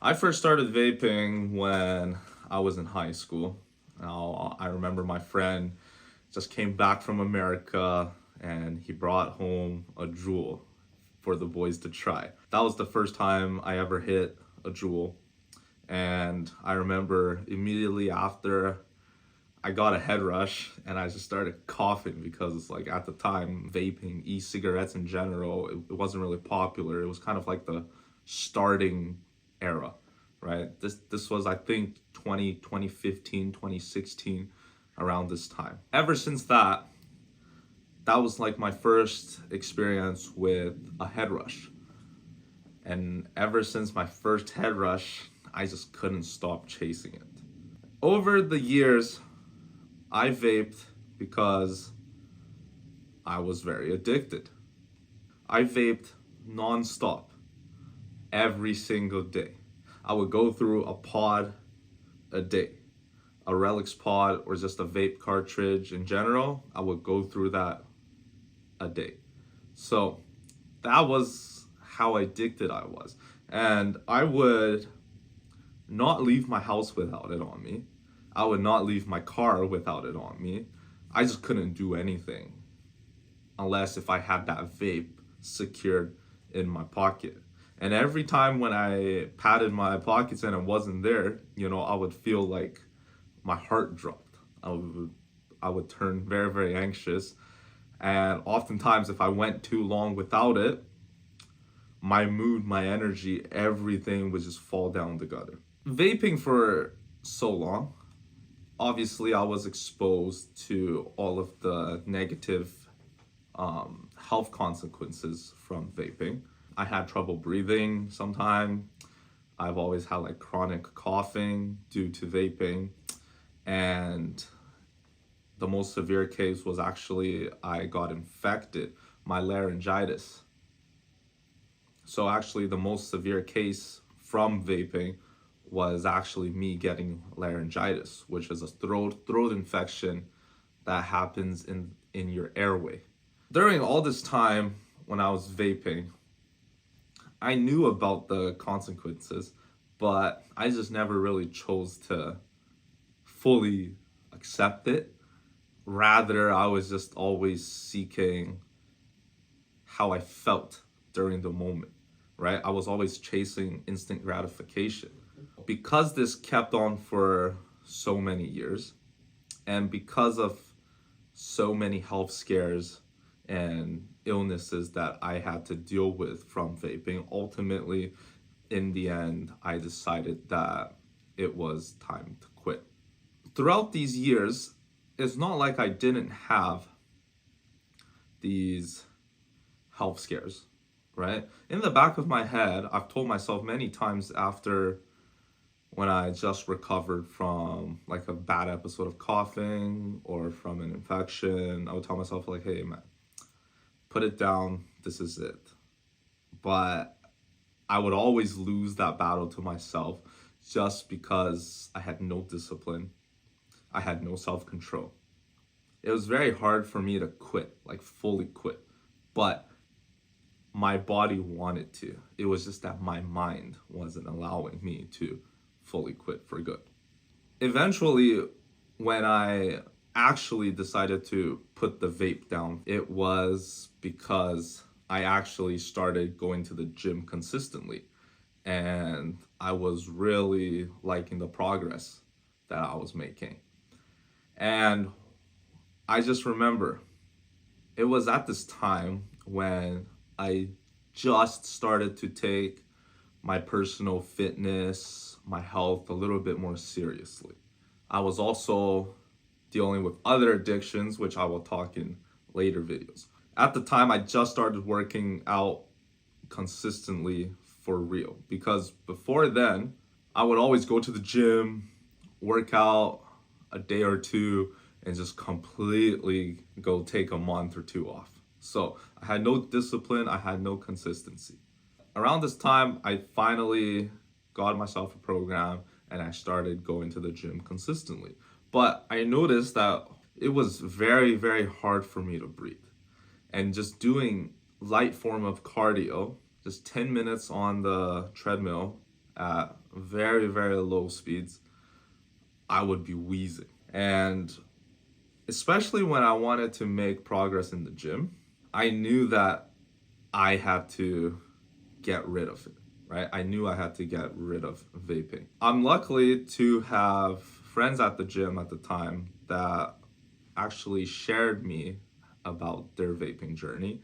I first started vaping when I was in high school. Now, I remember my friend just came back from America and he brought home a jewel for the boys to try. That was the first time I ever hit a jewel. And I remember immediately after I got a head rush and I just started coughing because like at the time vaping, e-cigarettes in general, it wasn't really popular. It was kind of like the starting era, right? This was I think 2015, 2016 around this time. Ever since that was like my first experience with a head rush. And ever since my first head rush, I just couldn't stop chasing it. Over the years, I vaped because I was very addicted. I vaped nonstop every single day. I would go through a pod a day, a Relics pod or just a vape cartridge in general. I would go through that a day. So that was how addicted I was. And I would not leave my house without it on me. I would not leave my car without it on me. I just couldn't do anything unless if I had that vape secured in my pocket. And every time when I patted my pockets and it wasn't there, I would feel like my heart dropped. I would turn very, very anxious. And oftentimes if I went too long without it, my mood, my energy, everything would just fall down the gutter. Vaping for so long, obviously I was exposed to all of the negative health consequences from vaping. I had trouble breathing sometime. I've always had like chronic coughing due to vaping. And the most severe case was actually I got infected, my laryngitis. So actually the most severe case from vaping was actually me getting laryngitis, which is a throat infection that happens in your airway. During all this time when I was vaping, I knew about the consequences, but I just never really chose to fully accept it. Rather, I was just always seeking how I felt during the moment, right? I was always chasing instant gratification. Because this kept on for so many years, and because of so many health scares and illnesses that I had to deal with from vaping, ultimately, in the end, I decided that it was time to quit. Throughout these years, it's not like I didn't have these health scares, right? In the back of my head, I've told myself many times after when I just recovered from like a bad episode of coughing or from an infection, I would tell myself like, hey man, put it down, this is it. But I would always lose that battle to myself just because I had no discipline. I had no self-control. It was very hard for me to quit, like fully quit. But my body wanted to. It was just that my mind wasn't allowing me to fully quit for good. Eventually, when I actually decided to put the vape down, it was because I actually started going to the gym consistently. And I was really liking the progress that I was making. And I just remember it was at this time when I just started to take my personal fitness, my health a little bit more seriously. I was also dealing with other addictions, which I will talk in later videos. At the time, I just started working out consistently for real, because before then, I would always go to the gym, work out a day or two, and just completely go take a month or two off. So I had no discipline, I had no consistency. Around this time, I finally got myself a program and I started going to the gym consistently. But I noticed that it was very, very hard for me to breathe. And just doing light form of cardio, just 10 minutes on the treadmill at very, very low speeds, I would be wheezing. And especially when I wanted to make progress in the gym, I knew that I had to get rid of it, right? I knew I had to get rid of vaping. I'm lucky to have friends at the gym at the time that actually shared me about their vaping journey,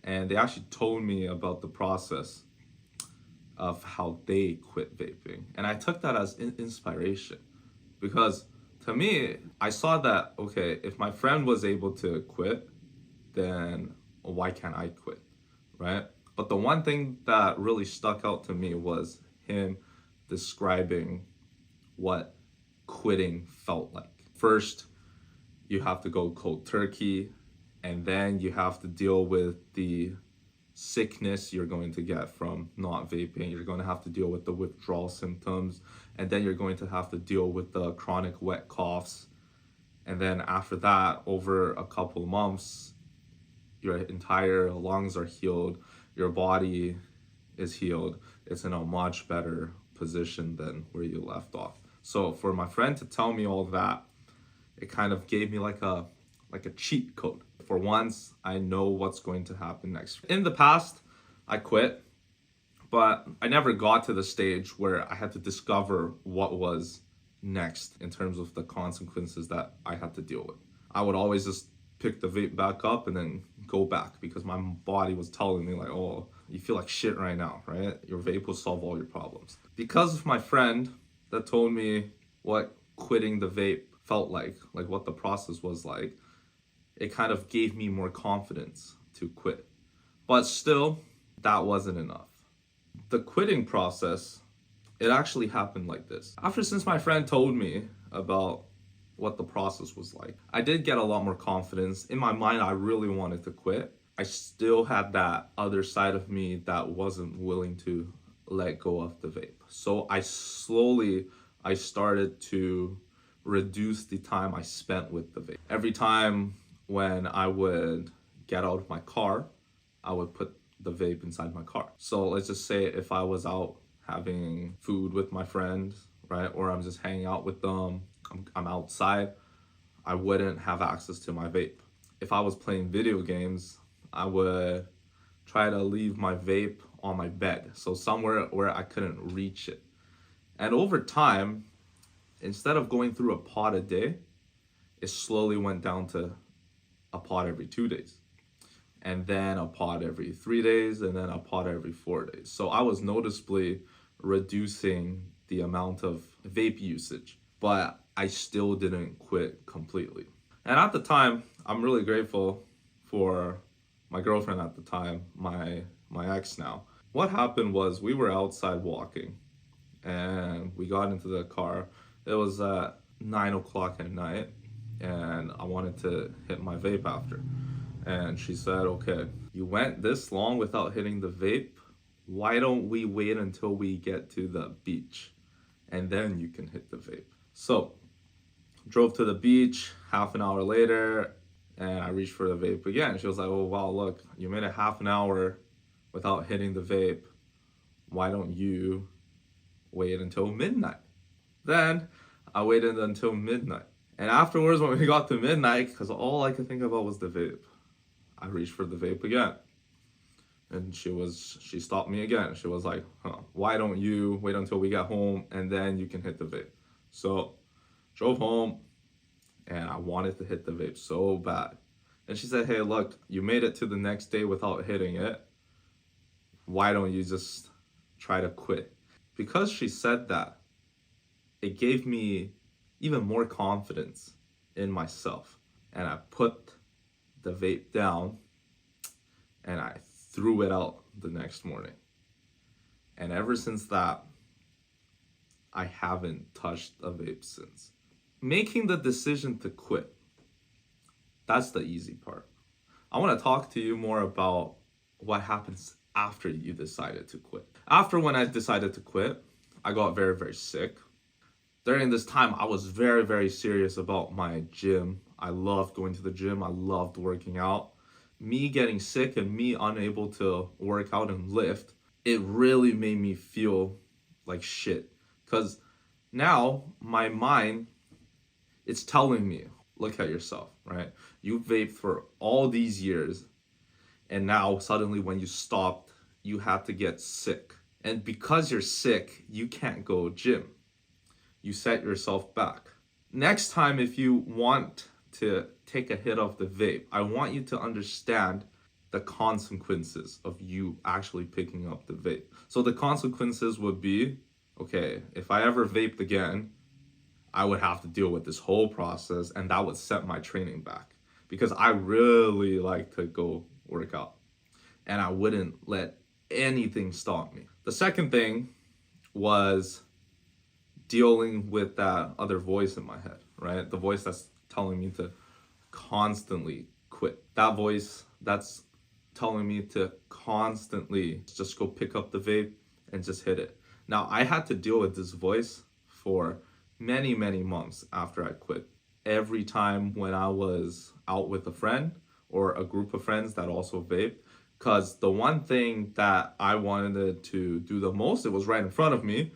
and they actually told me about the process of how they quit vaping. And I took that as inspiration because to me, I saw that, okay, if my friend was able to quit, then why can't I quit, right? But the one thing that really stuck out to me was him describing what quitting felt like. First, you have to go cold turkey, and then you have to deal with the sickness you're going to get from not vaping. You're going to have to deal with the withdrawal symptoms, and then you're going to have to deal with the chronic wet coughs. And then after that, over a couple of months, your entire lungs are healed, your body is healed. It's in a much better position than where you left off. So for my friend to tell me all that, it kind of gave me like a cheat code. For once, I know what's going to happen next. In the past, I quit, but I never got to the stage where I had to discover what was next in terms of the consequences that I had to deal with. I would always just pick the vape back up and then go back because my body was telling me like, oh, you feel like shit right now, right? Your vape will solve all your problems. Because of my friend that told me what quitting the vape felt like what the process was like, it kind of gave me more confidence to quit. But still, that wasn't enough. The quitting process, it actually happened like this. Since my friend told me about what the process was like, I did get a lot more confidence. In my mind, I really wanted to quit. I still had that other side of me that wasn't willing to let go of the vape. So I started to reduce the time I spent with the vape. Every time when I would get out of my car, I would put the vape inside my car. So let's just say if I was out having food with my friends, right, or I'm just hanging out with them, I'm outside, I wouldn't have access to my vape. If I was playing video games, I would try to leave my vape on my bed, so somewhere where I couldn't reach it. And over time, instead of going through a pod a day, it slowly went down to a pod every 2 days, and then a pod every 3 days, and then a pod every 4 days. So I was noticeably reducing the amount of vape usage, but I still didn't quit completely. And at the time, I'm really grateful for my girlfriend at the time, my ex now. What happened was we were outside walking and we got into the car. It was at 9 o'clock at night and I wanted to hit my vape after. And she said, okay, you went this long without hitting the vape. Why don't we wait until we get to the beach and then you can hit the vape? So drove to the beach, half an hour later, and I reached for the vape again. She was like, oh, wow, look, you made it half an hour without hitting the vape. Why don't you wait until midnight? Then I waited until midnight. And afterwards, when we got to midnight, because all I could think about was the vape, I reached for the vape again. And she stopped me again. She was like, why don't you wait until we get home and then you can hit the vape? So drove home and I wanted to hit the vape so bad. And she said, hey, look, you made it to the next day without hitting it. Why don't you just try to quit? Because she said that, it gave me even more confidence in myself. And I put the vape down and I threw it out the next morning. And ever since that, I haven't touched a vape since. Making the decision to quit, that's the easy part. I want to talk to you more about what happens after you decided to quit. After when I decided to quit, I got very, very sick. During this time, I was very, very serious about my gym. I loved going to the gym. I loved working out. Me getting sick and me unable to work out and lift, it really made me feel like shit. Because now my mind, it's telling me, look at yourself, right? You vaped for all these years, and now suddenly when you stopped, you had to get sick. And because you're sick, you can't go gym. You set yourself back. Next time, if you want to take a hit of the vape, I want you to understand the consequences of you actually picking up the vape. So the consequences would be, okay, if I ever vaped again, I would have to deal with this whole process, and that would set my training back because I really like to go work out and I wouldn't let anything stop me. The second thing was dealing with that other voice in my head, right? The voice that's telling me to constantly quit. That voice that's telling me to constantly just go pick up the vape and just hit it. Now, I had to deal with this voice for many, many months after I quit. Every time when I was out with a friend or a group of friends that also vape, because the one thing that I wanted to do the most, it was right in front of me,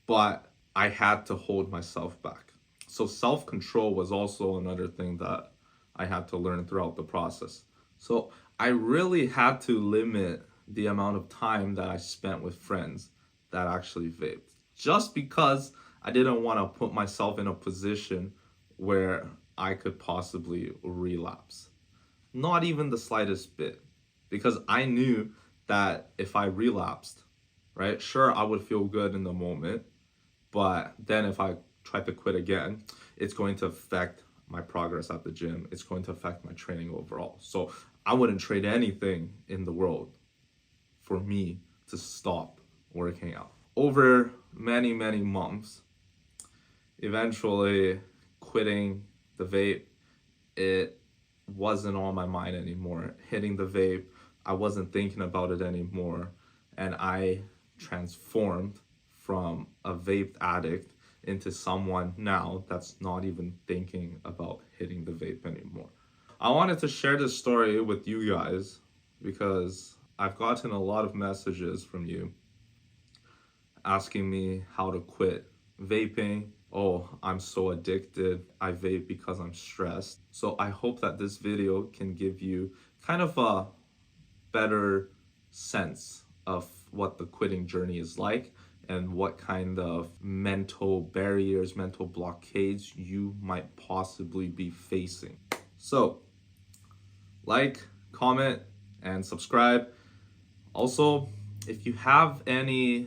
but I had to hold myself back. So self-control was also another thing that I had to learn throughout the process. So I really had to limit the amount of time that I spent with friends that actually vaped, just because I didn't want to put myself in a position where I could possibly relapse. Not even the slightest bit, because I knew that if I relapsed, right, sure, I would feel good in the moment, but then if I tried to quit again, it's going to affect my progress at the gym. It's going to affect my training overall. So I wouldn't trade anything in the world for me to stop working out. Over many, many months, eventually quitting the vape, it wasn't on my mind anymore. Hitting the vape, I wasn't thinking about it anymore. And I transformed from a vape addict into someone now that's not even thinking about hitting the vape anymore. I wanted to share this story with you guys because I've gotten a lot of messages from you asking me how to quit vaping. Oh, I'm so addicted. I vape because I'm stressed. So I hope that this video can give you kind of a better sense of what the quitting journey is like and what kind of mental barriers, mental blockades you might possibly be facing. So, like, comment, and subscribe. Also, if you have any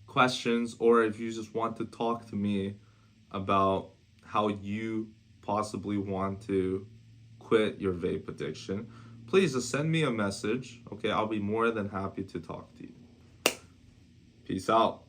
questions or if you just want to talk to me about how you possibly want to quit your vape addiction, please just send me a message. Okay, I'll be more than happy to talk to you. Peace out.